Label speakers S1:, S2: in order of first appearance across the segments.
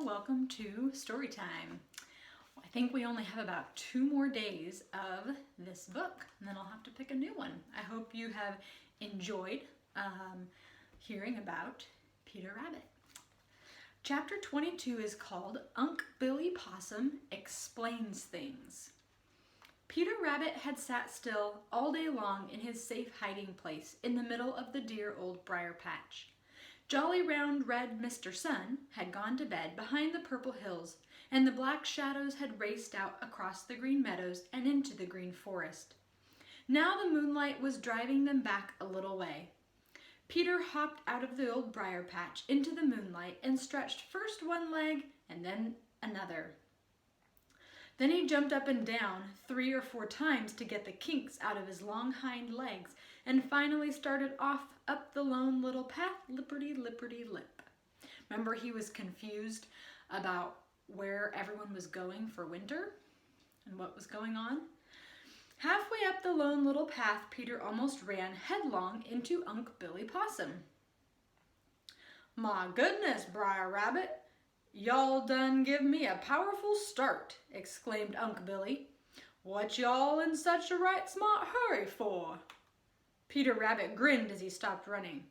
S1: welcome to story time. I think we only have about 2 more days of this book, and then I'll have to pick a new one. I hope you have enjoyed hearing about Peter Rabbit. Chapter 22 is called Unc' Billy Possum Explains Things. Peter Rabbit had sat still all day long in his safe hiding place in the middle of the dear old briar patch. Jolly round red Mr. Sun had gone to bed behind the purple hills, and the black shadows had raced out across the green meadows and into the green forest. Now the moonlight was driving them back a little way. Peter hopped out of the old briar patch into the moonlight and stretched first one leg and then another. Then he jumped up and down 3 or 4 times to get the kinks out of his long hind legs, and finally started off up the lone little path, lipperty-lipperty-lip. Remember, he was confused about where everyone was going for winter and what was going on? Halfway up the lone little path, Peter almost ran headlong into Unc' Billy Possum. "My goodness, Brer Rabbit, y'all done give me a powerful start," exclaimed Unc' Billy. "What y'all in such a right smart hurry for?" Peter Rabbit grinned as he stopped running.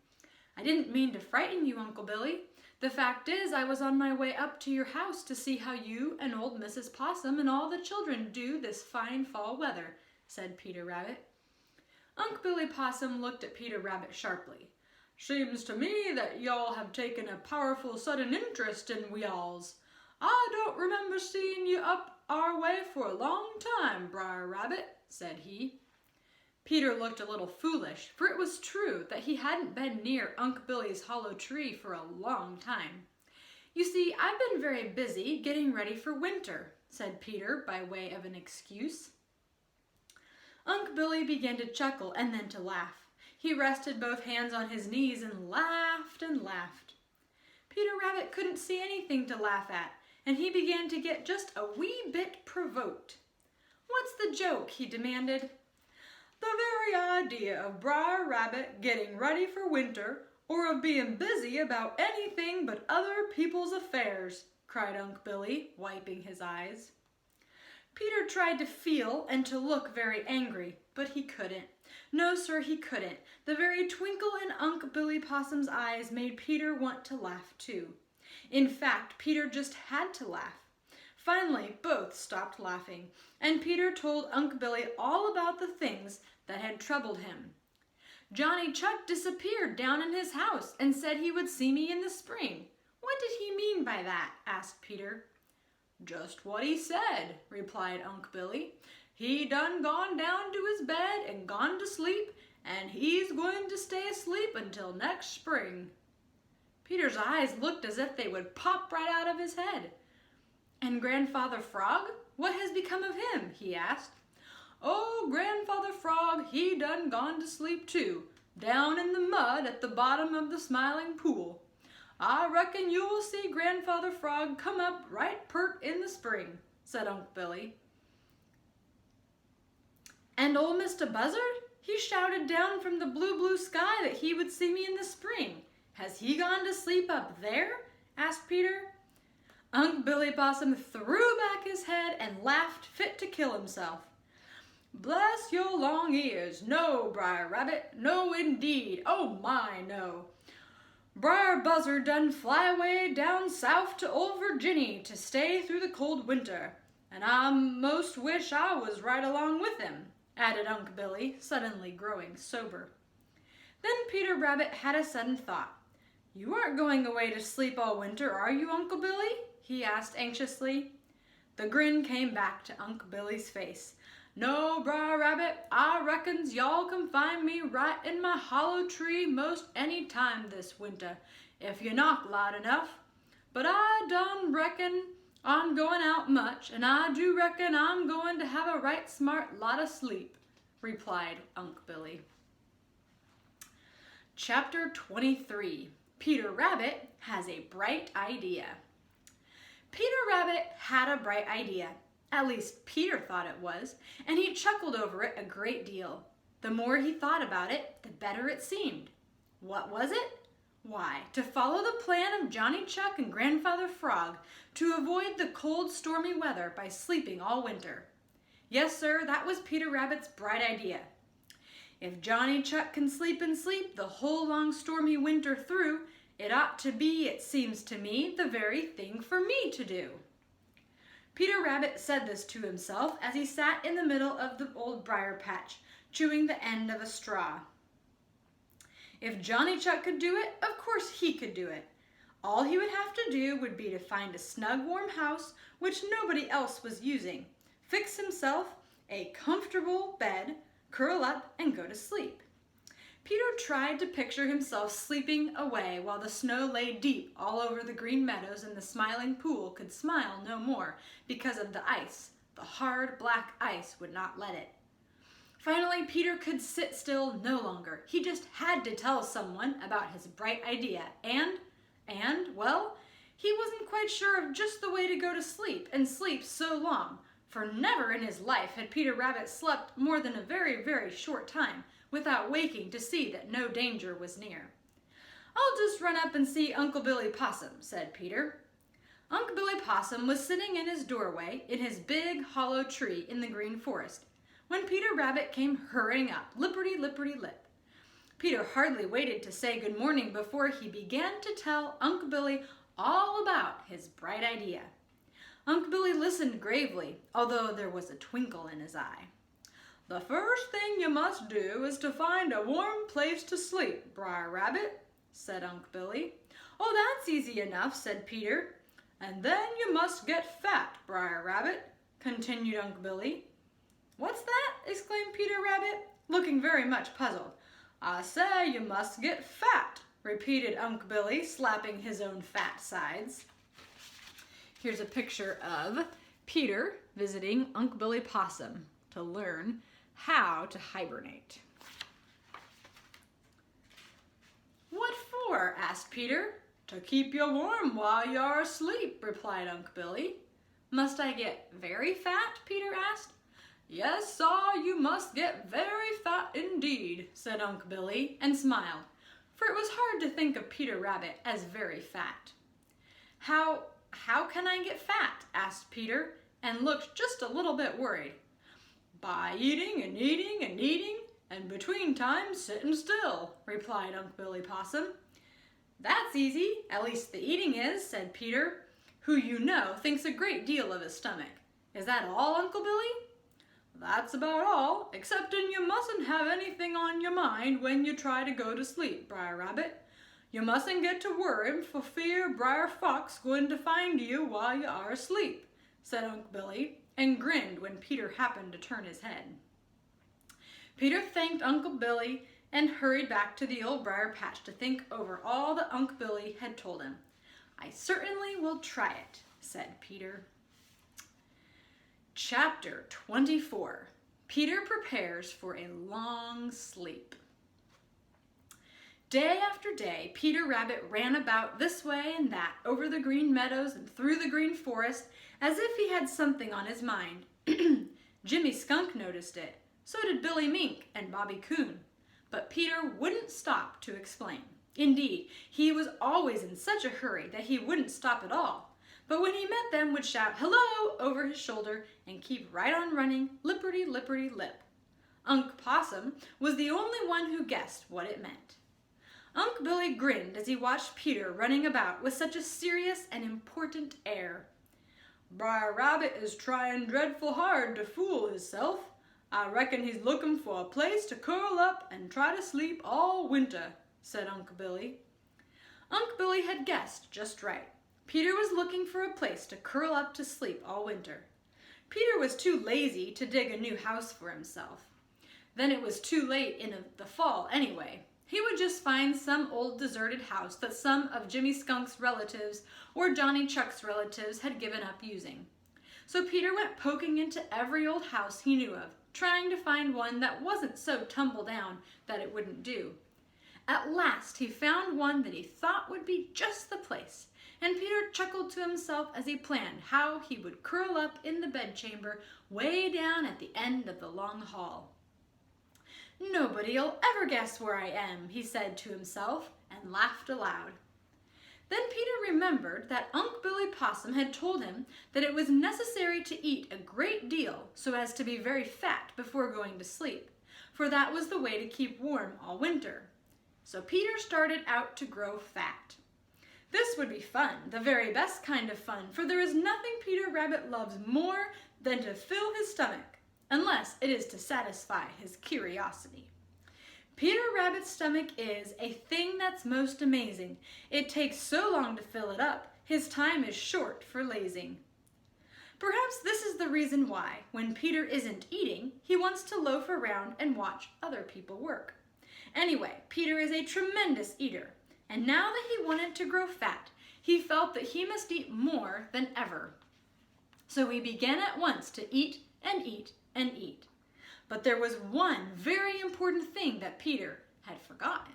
S1: "I didn't mean to frighten you, Uncle Billy. The fact is, I was on my way up to your house to see how you and old Mrs. Possum and all the children do this fine fall weather," said Peter Rabbit. Unc' Billy Possum looked at Peter Rabbit sharply. "Seems to me that y'all have taken a powerful sudden interest in we-alls. I don't remember seeing you up our way for a long time, Brer Rabbit," said he. Peter looked a little foolish, for it was true that he hadn't been near Unc' Billy's hollow tree for a long time. "You see, I've been very busy getting ready for winter," said Peter by way of an excuse. Unc' Billy began to chuckle and then to laugh. He rested both hands on his knees and laughed and laughed. Peter Rabbit couldn't see anything to laugh at, and he began to get just a wee bit provoked. "What's the joke?" he demanded. "The very idea of Brer Rabbit getting ready for winter, or of being busy about anything but other people's affairs," cried Unc' Billy, wiping his eyes. Peter tried to feel and to look very angry, but he couldn't. No, sir, he couldn't. The very twinkle in Unc' Billy Possum's eyes made Peter want to laugh too. In fact, Peter just had to laugh. Finally, both stopped laughing, and Peter told Unc' Billy all about the things that had troubled him. "Johnny Chuck disappeared down in his house and said he would see me in the spring. What did he mean by that?" asked Peter. "Just what he said," replied Unc' Billy. "He done gone down to his bed and gone to sleep, and he's going to stay asleep until next spring." Peter's eyes looked as if they would pop right out of his head. "And Grandfather Frog? What has become of him?" he asked. "Oh, Grandfather Frog, he done gone to sleep too, down in the mud at the bottom of the Smiling Pool. I reckon you'll see Grandfather Frog come up right pert in the spring," said Unc' Billy. "And Ol' Mistah Buzzard? He shouted down from the blue, blue sky that he would see me in the spring. Has he gone to sleep up there?" asked Peter. Unc' Billy Possum threw back his head and laughed fit to kill himself. "Bless your long ears, no, Brer Rabbit, no indeed, oh my, no. Brer Buzzard done fly away down south to old Virginny to stay through the cold winter, and I most wish I was right along with him," added Unc' Billy, suddenly growing sober. Then Peter Rabbit had a sudden thought. "You aren't going away to sleep all winter, are you, Uncle Billy?" he asked anxiously. The grin came back to Unc' Billy's face. "No, Brer Rabbit, I reckons y'all can find me right in my hollow tree most any time this winter, if you knock loud enough. But I done reckon I'm going out much, and I do reckon I'm going to have a right smart lot of sleep," replied Unc' Billy. Chapter 23. Peter Rabbit has a bright idea. Peter Rabbit had a bright idea. At least Peter thought it was, and he chuckled over it a great deal. The more he thought about it, the better it seemed. What was it? Why, to follow the plan of Johnny Chuck and Grandfather Frog to avoid the cold, stormy weather by sleeping all winter. Yes, sir, that was Peter Rabbit's bright idea. If Johnny Chuck can sleep and sleep the whole long stormy winter through, it ought to be, it seems to me, the very thing for me to do. Peter Rabbit said this to himself as he sat in the middle of the old briar patch, chewing the end of a straw. If Johnny Chuck could do it, of course he could do it. All he would have to do would be to find a snug, warm house which nobody else was using, fix himself a comfortable bed, curl up, and go to sleep. Peter tried to picture himself sleeping away while the snow lay deep all over the green meadows and the Smiling Pool could smile no more because of the ice. The hard, black ice would not let it. Finally, Peter could sit still no longer. He just had to tell someone about his bright idea, and, well, he wasn't quite sure of just the way to go to sleep and sleep so long, for never in his life had Peter Rabbit slept more than a very, very short time without waking to see that no danger was near. "I'll just run up and see Uncle Billy Possum," said Peter. Uncle Billy Possum was sitting in his doorway in his big hollow tree in the Green Forest when Peter Rabbit came hurrying up, lipperty-lipperty-lip. Peter hardly waited to say good morning before he began to tell Uncle Billy all about his bright idea. Uncle Billy listened gravely, although there was a twinkle in his eye. "The first thing you must do is to find a warm place to sleep, Brer Rabbit," said Unc' Billy. "Oh, that's easy enough," said Peter. "And then you must get fat, Brer Rabbit," continued Unc' Billy. "What's that?" exclaimed Peter Rabbit, looking very much puzzled. "I say you must get fat," repeated Unc' Billy, slapping his own fat sides. Here's a picture of Peter visiting Unc' Billy Possum to learn how to hibernate. "What for?" asked Peter. "To keep you warm while you're asleep," replied Unc' Billy. "Must I get very fat?" Peter asked. "Yes, sir, you must get very fat indeed," said Unc' Billy, and smiled, for it was hard to think of Peter Rabbit as very fat. How can I get fat?" asked Peter, and looked just a little bit worried. "By eating and eating and eating, and between times sitting still," replied Unc' Billy Possum. "That's easy, at least the eating is," said Peter, who you know thinks a great deal of his stomach. "Is that all, Uncle Billy?" "That's about all, excepting you mustn't have anything on your mind when you try to go to sleep, Brer Rabbit. You mustn't get to worrying for fear Brer Fox going to find you while you are asleep," said Unc' Billy, and grinned when Peter happened to turn his head. Peter thanked Uncle Billy and hurried back to the old briar patch to think over all that Unc' Billy had told him. "I certainly will try it," said Peter. Chapter 24. Peter prepares for a long sleep. Day after day, Peter Rabbit ran about this way and that over the green meadows and through the Green Forest as if he had something on his mind. Jimmy Skunk noticed it. So did Billy Mink and Bobby Coon. But Peter wouldn't stop to explain. Indeed, he was always in such a hurry that he wouldn't stop at all. But when he met them, would shout "Hello!" over his shoulder and keep right on running, lipperty-lipperty-lip. Unc' Possum was the only one who guessed what it meant. Unc' Billy grinned as he watched Peter running about with such a serious and important air. "Brer Rabbit is trying dreadful hard to fool hisself. I reckon he's looking for a place to curl up and try to sleep all winter," said Unc' Billy. Unc' Billy had guessed just right. Peter was looking for a place to curl up to sleep all winter. Peter was too lazy to dig a new house for himself. Then it was too late in the fall anyway. He would just find some old deserted house that some of Jimmy Skunk's relatives or Johnny Chuck's relatives had given up using. So Peter went poking into every old house he knew of, trying to find one that wasn't so tumble down that it wouldn't do. At last he found one that he thought would be just the place, and Peter chuckled to himself as he planned how he would curl up in the bedchamber way down at the end of the long hall. "Nobody'll ever guess where I am," he said to himself, and and laughed aloud. Then Peter remembered that Unc' Billy Possum had told him that it was necessary to eat a great deal so as to be very fat before going to sleep, for that was the way to keep warm all winter. So Peter started out to grow fat. This would be fun, the very best kind of fun, for there is nothing Peter Rabbit loves more than to fill his stomach, unless it is to satisfy his curiosity. Peter Rabbit's stomach is a thing that's most amazing. It takes so long to fill it up, his time is short for lazing. Perhaps this is the reason why, when Peter isn't eating, he wants to loaf around and watch other people work. Anyway, Peter is a tremendous eater, and now that he wanted to grow fat, he felt that he must eat more than ever. So he began at once to eat and eat and eat. But there was one very important thing that Peter had forgotten.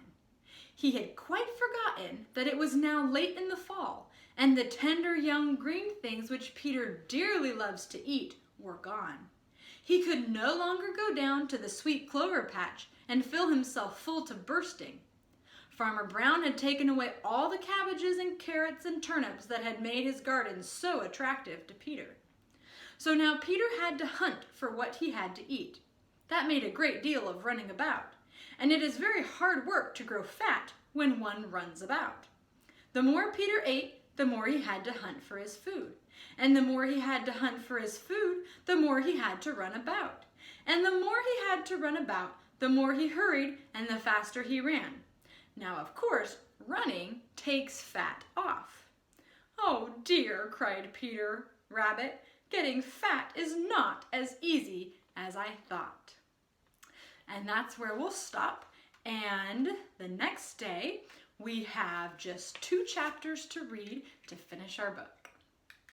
S1: He had quite forgotten that it was now late in the fall, and the tender young green things which Peter dearly loves to eat were gone. He could no longer go down to the sweet clover patch and fill himself full to bursting. Farmer Brown had taken away all the cabbages and carrots and turnips that had made his garden so attractive to Peter. So now Peter had to hunt for what he had to eat. That made a great deal of running about, and it is very hard work to grow fat when one runs about. The more Peter ate, the more he had to hunt for his food. And the more he had to hunt for his food, the more he had to run about. And the more he had to run about, the more he hurried and the faster he ran. Now, of course, running takes fat off. "Oh dear," cried Peter Rabbit, "getting fat is not as easy as I thought." And that's where we'll stop. And the next day, we have just 2 chapters to read to finish our book.